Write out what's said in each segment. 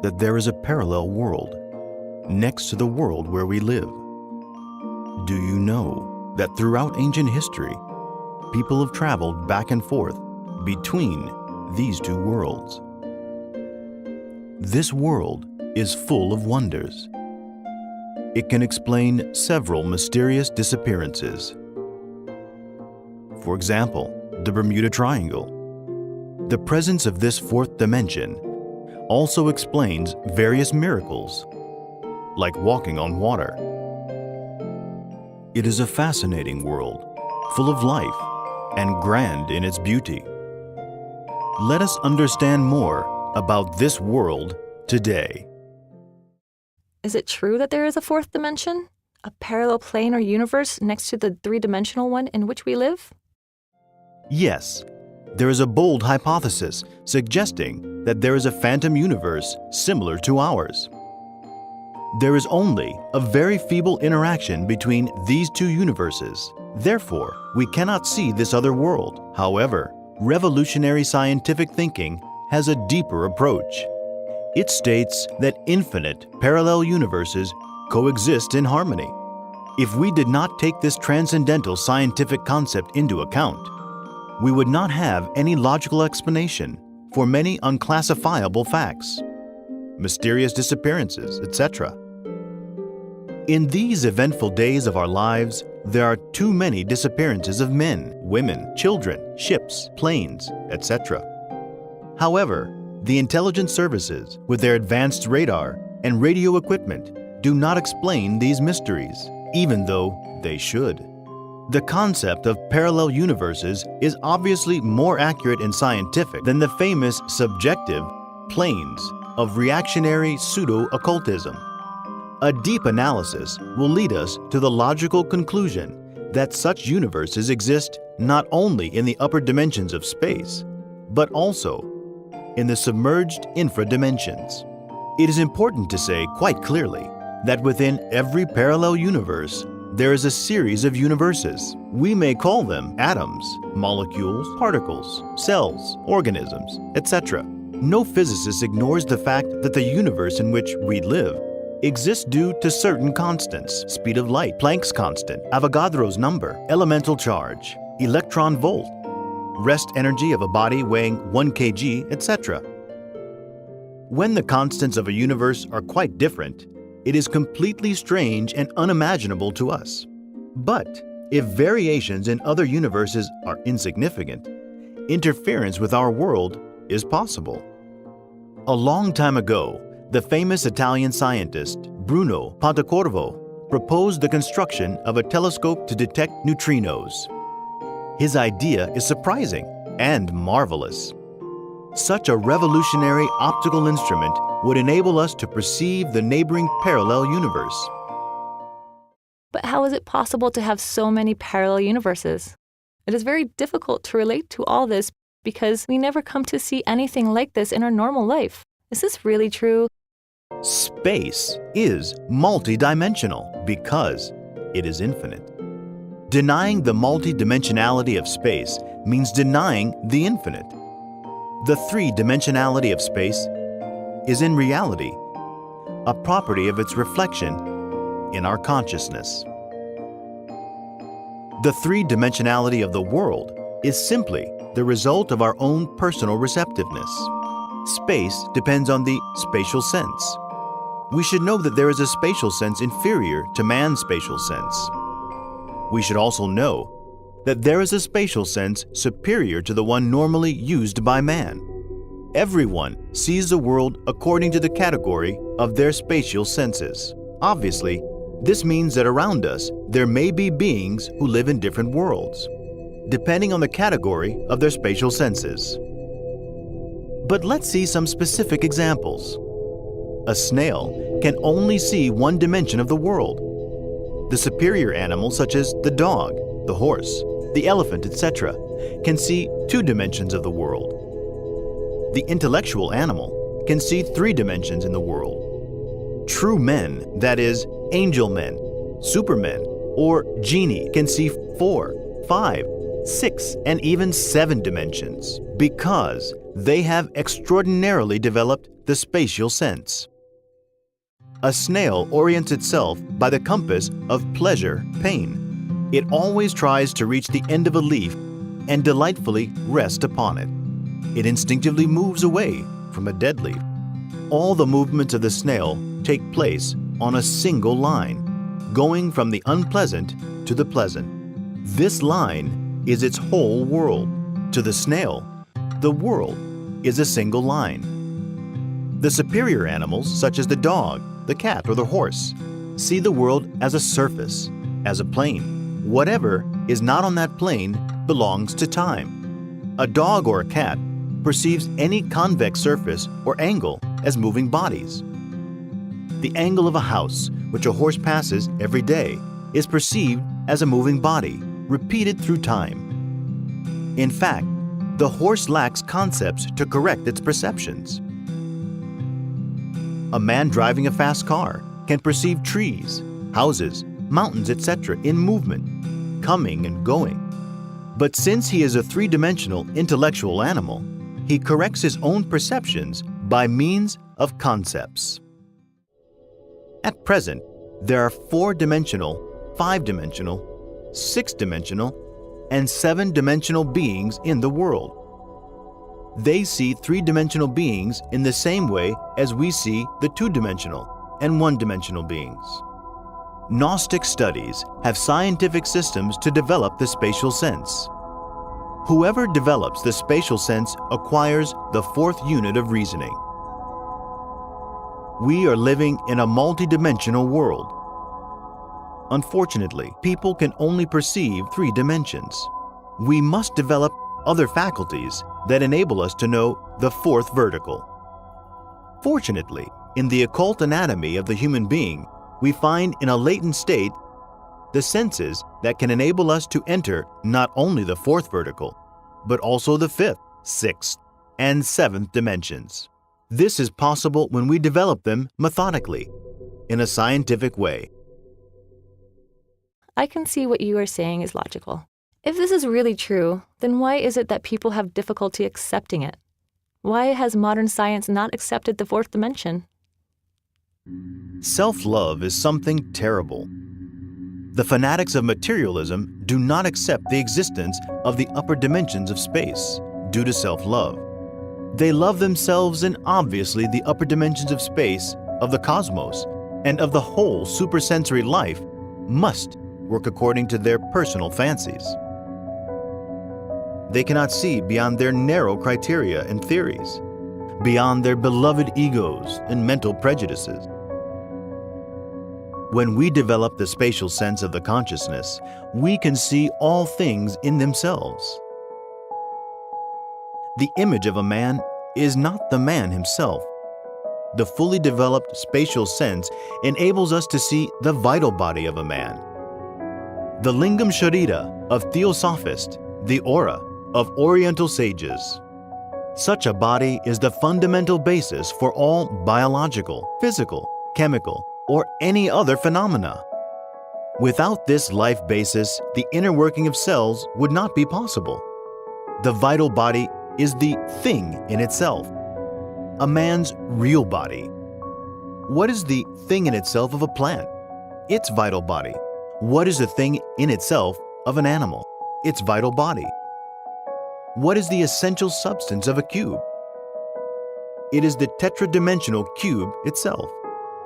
that there is a parallel world next to the world where we live? Do you know that throughout ancient history, people have traveled back and forth between these two worlds? This world is full of wonders. It can explain several mysterious disappearances. For example, the Bermuda Triangle. The presence of this fourth dimension also explains various miracles, like walking on water. It is a fascinating world, full of life and grand in its beauty. Let us understand more about this world today. Is it true that there is a fourth dimension? A parallel plane or universe next to the three-dimensional one in which we live? Yes, there is a bold hypothesis suggesting that there is a phantom universe similar to ours. There is only a very feeble interaction between these two universes. Therefore, we cannot see this other world. However, revolutionary scientific thinking has a deeper approach. It states that infinite parallel universes coexist in harmony. If we did not take this transcendental scientific concept into account, we would not have any logical explanation for many unclassifiable facts, mysterious disappearances, etc. In these eventful days of our lives, there are too many disappearances of men, women, children, ships, planes, etc. However, the intelligence services, with their advanced radar and radio equipment, do not explain these mysteries, even though they should. The concept of parallel universes is obviously more accurate and scientific than the famous subjective planes of reactionary pseudo-occultism. A deep analysis will lead us to the logical conclusion that such universes exist not only in the upper dimensions of space, but also in the submerged infra-dimensions. It is important to say quite clearly that within every parallel universe, there is a series of universes. We may call them atoms, molecules, particles, cells, organisms, etc. No physicist ignores the fact that the universe in which we live exists due to certain constants: speed of light, Planck's constant, Avogadro's number, elemental charge, electron volt, rest energy of a body weighing 1 kg, etc. When the constants of a universe are quite different, it is completely strange and unimaginable to us. But if variations in other universes are insignificant, interference with our world is possible. A long time ago, the famous Italian scientist Bruno Pontecorvo proposed the construction of a telescope to detect neutrinos. His idea is surprising and marvelous. Such a revolutionary optical instrument would enable us to perceive the neighboring parallel universe. But how is it possible to have so many parallel universes? It is very difficult to relate to all this because we never come to see anything like this in our normal life. Is this really true? Space is multidimensional because it is infinite. Denying the multidimensionality of space means denying the infinite. The three-dimensionality of space is in reality a property of its reflection in our consciousness. The three-dimensionality of the world is simply the result of our own personal receptiveness. Space depends on the spatial sense. We should know that there is a spatial sense inferior to man's spatial sense. We should also know that there is a spatial sense superior to the one normally used by man. Everyone sees the world according to the category of their spatial senses. Obviously, this means that around us there may be beings who live in different worlds, depending on the category of their spatial senses. But let's see some specific examples. A snail can only see one dimension of the world. The superior animals, such as the dog, the horse, the elephant, etc., can see 2 dimensions of the world. The intellectual animal can see 3 dimensions in the world. True men, that is, angel men, supermen, or genie, can see 4, 5, 6, and even 7 dimensions, because they have extraordinarily developed the spatial sense. A snail orients itself by the compass of pleasure, pain. It always tries to reach the end of a leaf and delightfully rest upon it. It instinctively moves away from a dead leaf. All the movements of the snail take place on a single line, going from the unpleasant to the pleasant. This line is its whole world. To the snail, the world is a single line. The superior animals, such as the dog, the cat, or the horse, see the world as a surface, as a plane. Whatever is not on that plane belongs to time. A dog or a cat perceives any convex surface or angle as moving bodies. The angle of a house, which a horse passes every day, is perceived as a moving body, repeated through time. In fact, the horse lacks concepts to correct its perceptions. A man driving a fast car can perceive trees, houses, mountains, etc. in movement, coming and going. But since he is a three-dimensional intellectual animal, he corrects his own perceptions by means of concepts. At present, there are 4-dimensional, 5-dimensional, 6-dimensional, and 7-dimensional beings in the world. They see 3-dimensional beings in the same way as we see the 2-dimensional and 1-dimensional beings. Gnostic studies have scientific systems to develop the spatial sense. Whoever develops the spatial sense acquires the 4th unit of reasoning. We are living in a multidimensional world. Unfortunately, people can only perceive 3 dimensions. We must develop other faculties that enable us to know the 4th vertical. Fortunately, in the occult anatomy of the human being, we find in a latent state the senses that can enable us to enter not only the 4th vertical, but also the 5th, 6th, and 7th dimensions. This is possible when we develop them methodically, in a scientific way. I can see what you are saying is logical. If this is really true, then why is it that people have difficulty accepting it? Why has modern science not accepted the 4th dimension? Self-love is something terrible. The fanatics of materialism do not accept the existence of the upper dimensions of space due to self-love. They love themselves and obviously the upper dimensions of space, of the cosmos, and of the whole supersensory life must work according to their personal fancies. They cannot see beyond their narrow criteria and theories, beyond their beloved egos and mental prejudices. When we develop the spatial sense of the consciousness, we can see all things in themselves. The image of a man is not the man himself. The fully developed spatial sense enables us to see the vital body of a man. The lingam sharira of theosophists, the aura of Oriental sages. Such a body is the fundamental basis for all biological, physical, chemical, or any other phenomena. Without this life basis, the inner working of cells would not be possible. The vital body is the thing in itself, a man's real body. What is the thing in itself of a plant? Its vital body. What is the thing in itself of an animal? Its vital body. What is the essential substance of a cube? It is the tetra-dimensional cube itself.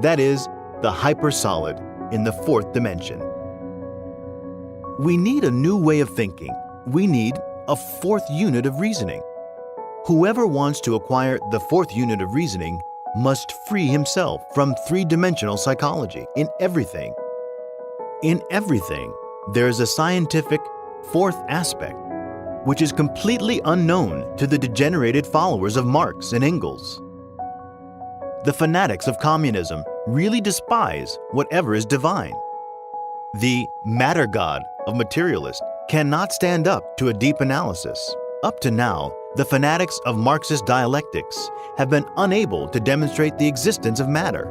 That is, the hypersolid in the 4th dimension. We need a new way of thinking. We need a 4th unit of reasoning. Whoever wants to acquire the 4th unit of reasoning must free himself from 3-dimensional psychology in everything. In everything, there is a scientific 4th aspect, which is completely unknown to the degenerated followers of Marx and Engels. The fanatics of communism really despise whatever is divine. The matter god of materialists cannot stand up to a deep analysis. Up to now, the fanatics of Marxist dialectics have been unable to demonstrate the existence of matter.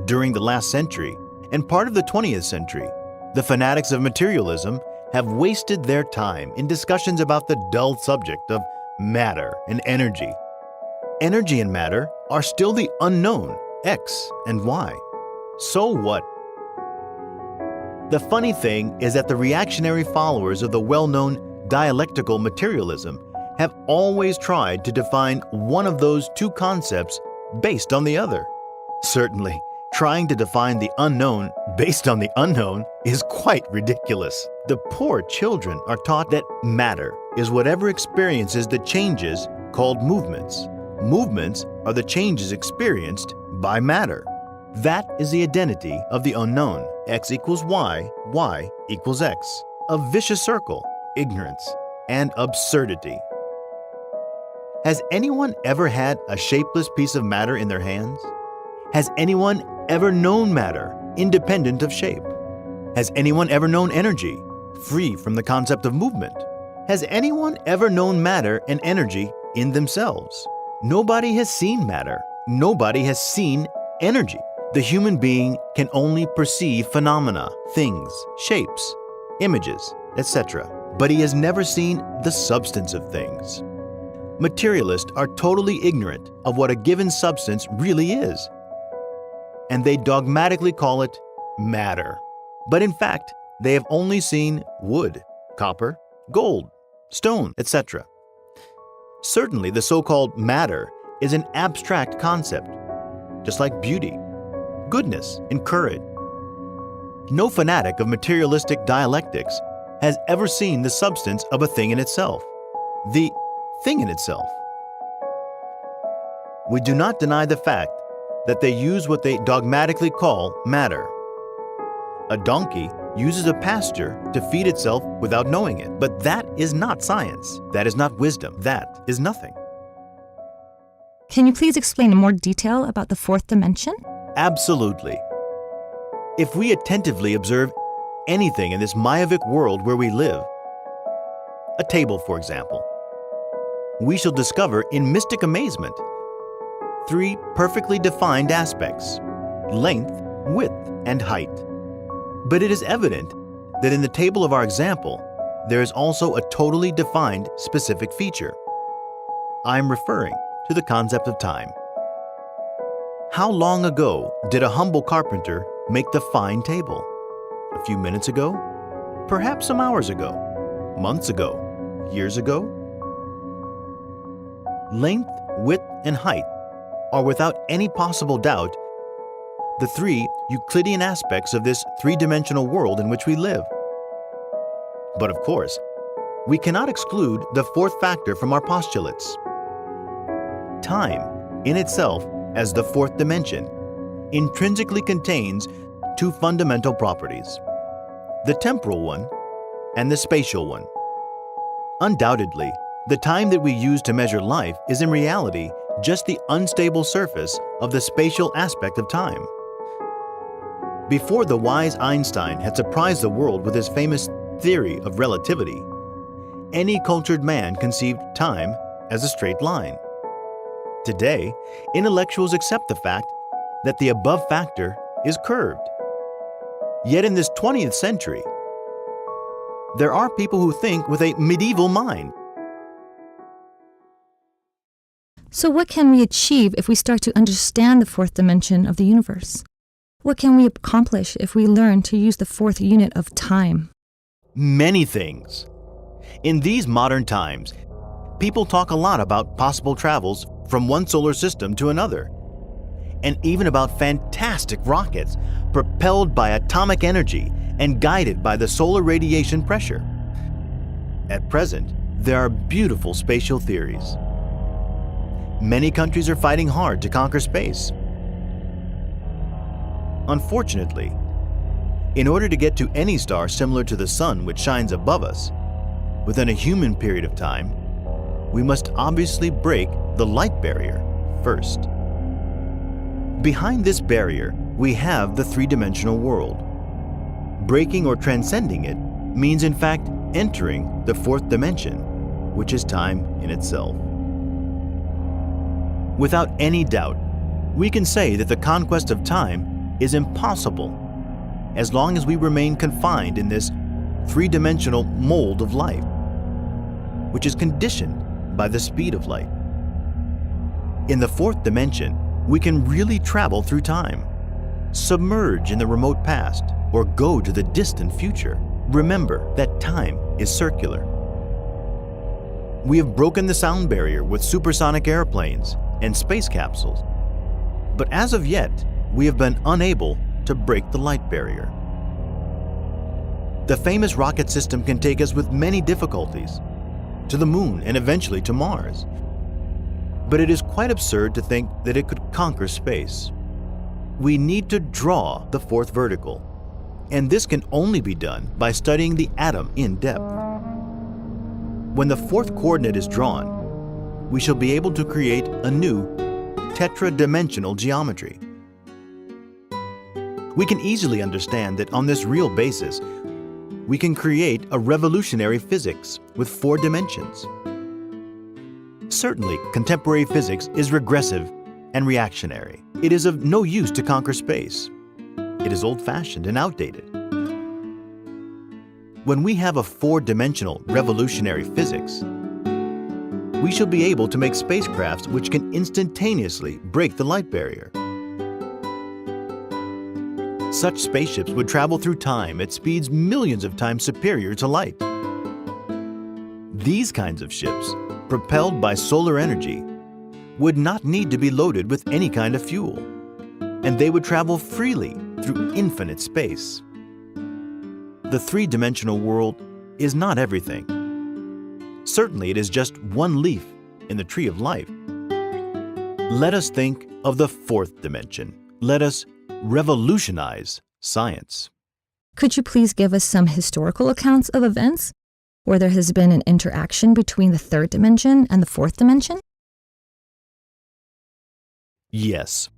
During the last century and part of the 20th century, the fanatics of materialism have wasted their time in discussions about the dull subject of matter and energy. Energy and matter are still the unknown, X and Y. So what? The funny thing is that the reactionary followers of the well-known dialectical materialism have always tried to define one of those two concepts based on the other. Certainly, trying to define the unknown based on the unknown is quite ridiculous. The poor children are taught that matter is whatever experiences the changes called movements. Movements are the changes experienced by matter. That is the identity of the unknown. X equals Y, Y equals X. A vicious circle, ignorance, and absurdity. Has anyone ever had a shapeless piece of matter in their hands? Has anyone ever known matter independent of shape? Has anyone ever known energy free from the concept of movement? Has anyone ever known matter and energy in themselves? Nobody has seen matter. Nobody has seen energy. The human being can only perceive phenomena, things, shapes, images, etc. But he has never seen the substance of things. Materialists are totally ignorant of what a given substance really is, and they dogmatically call it matter. But in fact, they have only seen wood, copper, gold, stone, etc. Certainly, the so-called matter is an abstract concept, just like beauty, goodness, and courage. No fanatic of materialistic dialectics has ever seen the substance of a thing in itself, the thing in itself. We do not deny the fact that they use what they dogmatically call matter. A donkey uses a pasture to feed itself without knowing it, but that is not science. That is not wisdom. That is nothing. Can you please explain in more detail about the fourth dimension? Absolutely. If we attentively observe anything in this Mayavic world where we live, a table, for example, we shall discover in mystic amazement three perfectly defined aspects: length, width, and height. But it is evident that in the table of our example, there is also a totally defined specific feature. I am referring to the concept of time. How long ago did a humble carpenter make the fine table? A few minutes ago? Perhaps some hours ago? Months ago? Years ago? Length, width, and height are without any possible doubt the three Euclidean aspects of this three-dimensional world in which we live. But of course, we cannot exclude the fourth factor from our postulates. Time, in itself, as the fourth dimension, intrinsically contains two fundamental properties: the temporal one and the spatial one. Undoubtedly, the time that we use to measure life is in reality just the unstable surface of the spatial aspect of time. Before the wise Einstein had surprised the world with his famous theory of relativity, any cultured man conceived time as a straight line. Today, intellectuals accept the fact that the above factor is curved. Yet in this 20th century, there are people who think with a medieval mind. So what can we achieve if we start to understand the fourth dimension of the universe? What can we accomplish if we learn to use the fourth unit of time? Many things. In these modern times, people talk a lot about possible travels from one solar system to another, and even about fantastic rockets propelled by atomic energy and guided by the solar radiation pressure. At present, there are beautiful spatial theories. Many countries are fighting hard to conquer space. Unfortunately, in order to get to any star similar to the Sun which shines above us, within a human period of time, we must obviously break the light barrier first. Behind this barrier, we have the three-dimensional world. Breaking or transcending it means in fact entering the fourth dimension, which is time in itself. Without any doubt, we can say that the conquest of time is impossible as long as we remain confined in this three-dimensional mold of life, which is conditioned by the speed of light. In the fourth dimension, we can really travel through time, submerge in the remote past, or go to the distant future. Remember that time is circular. We have broken the sound barrier with supersonic airplanes and space capsules. But as of yet, we have been unable to break the light barrier. The famous rocket system can take us with many difficulties to the moon and eventually to Mars. But it is quite absurd to think that it could conquer space. We need to draw the fourth vertical, and this can only be done by studying the atom in depth. When the fourth coordinate is drawn, we shall be able to create a new tetra-dimensional geometry. We can easily understand that on this real basis, we can create a revolutionary physics with 4 dimensions. Certainly, contemporary physics is regressive and reactionary. It is of no use to conquer space. It is old-fashioned and outdated. When we have a 4-dimensional revolutionary physics, we shall be able to make spacecrafts which can instantaneously break the light barrier. Such spaceships would travel through time at speeds millions of times superior to light. These kinds of ships, propelled by solar energy, would not need to be loaded with any kind of fuel, and they would travel freely through infinite space. The 3-dimensional world is not everything. Certainly, it is just one leaf in the tree of life. Let us think of the 4th dimension. Let us revolutionize science. Could you please give us some historical accounts of events where there has been an interaction between the 3rd dimension and the 4th dimension? Yes.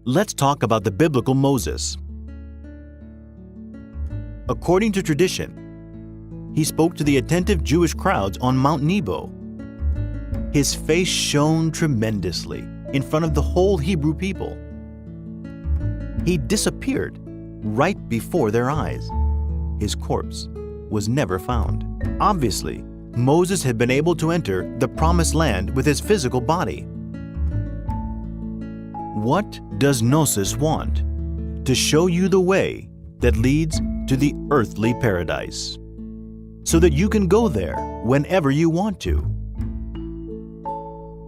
Let's talk about the biblical Moses. According to tradition, he spoke to the attentive Jewish crowds on Mount Nebo. His face shone tremendously in front of the whole Hebrew people. He disappeared right before their eyes. His corpse was never found. Obviously, Moses had been able to enter the promised land with his physical body. What does Gnosis want? To show you the way that leads to the earthly paradise, so that you can go there whenever you want to.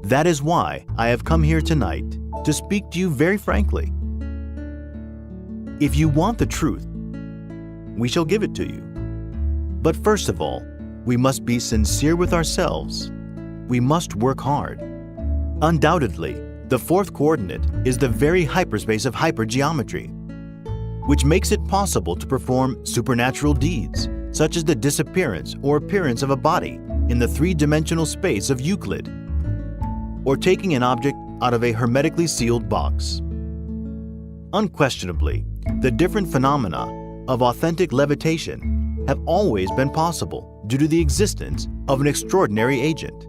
That is why I have come here tonight to speak to you very frankly. If you want the truth, we shall give it to you. But first of all, we must be sincere with ourselves. We must work hard. Undoubtedly, the 4th coordinate is the very hyperspace of hypergeometry, which makes it possible to perform supernatural deeds, such as the disappearance or appearance of a body in the 3-dimensional space of Euclid, or taking an object out of a hermetically sealed box. Unquestionably, the different phenomena of authentic levitation have always been possible due to the existence of an extraordinary agent,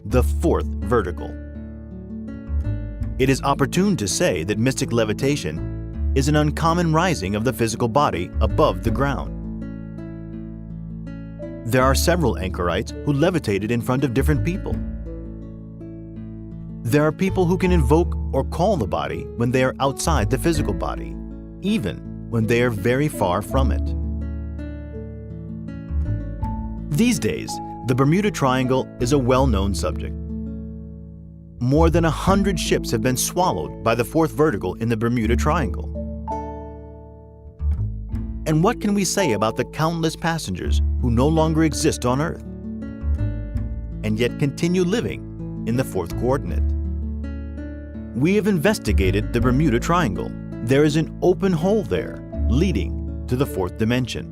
the 4th vertical. It is opportune to say that mystic levitation is an uncommon rising of the physical body above the ground. There are several anchorites who levitated in front of different people. There are people who can invoke or call the body when they are outside the physical body, even when they are very far from it. These days, the Bermuda Triangle is a well-known subject. More than 100 ships have been swallowed by the 4th vertical in the Bermuda Triangle. And what can we say about the countless passengers who no longer exist on Earth, and yet continue living in the 4th coordinate? We have investigated the Bermuda Triangle. There is an open hole there, leading to the 4th dimension.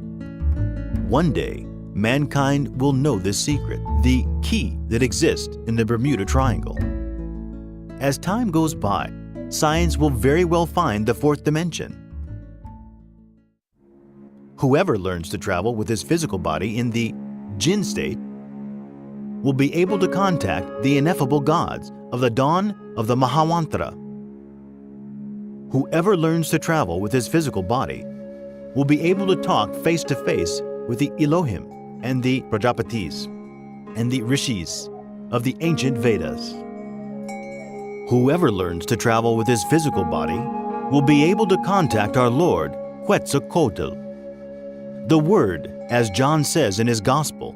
One day, mankind will know this secret, the key that exists in the Bermuda Triangle. As time goes by, science will very well find the 4th dimension. Whoever learns to travel with his physical body in the jinn state will be able to contact the ineffable gods of the dawn of the Mahawantra. Whoever learns to travel with his physical body will be able to talk face to face with the Elohim and the Prajapatis and the Rishis of the ancient Vedas. Whoever learns to travel with his physical body will be able to contact our Lord, Quetzalcoatl. The Word, as John says in his Gospel.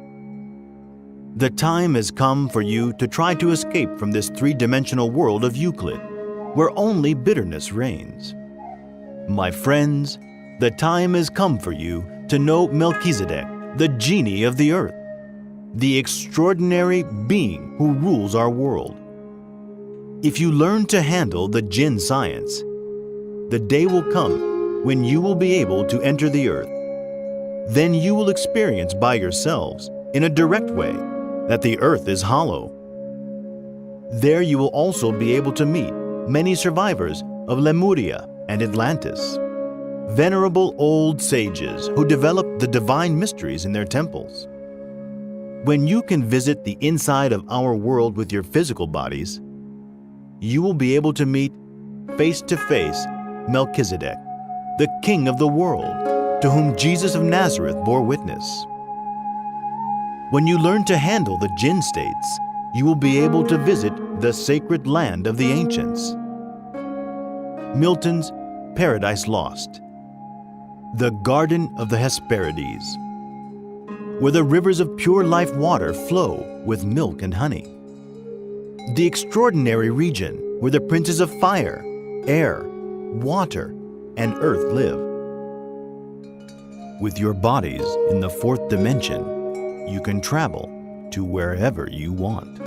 The time has come for you to try to escape from this three-dimensional world of Euclid, where only bitterness reigns. My friends, the time has come for you to know Melchizedek, the genie of the earth, the extraordinary being who rules our world. If you learn to handle the jinn science, the day will come when you will be able to enter the earth. Then you will experience by yourselves, in a direct way, that the earth is hollow. There you will also be able to meet many survivors of Lemuria and Atlantis, venerable old sages who developed the divine mysteries in their temples. When you can visit the inside of our world with your physical bodies, you will be able to meet face to face Melchizedek, the King of the world, to whom Jesus of Nazareth bore witness. When you learn to handle the jinn states, you will be able to visit the sacred land of the ancients. Milton's Paradise Lost, the Garden of the Hesperides, where the rivers of pure life water flow with milk and honey. The extraordinary region where the princes of fire, air, water, and earth live. With your bodies in the fourth dimension, you can travel to wherever you want.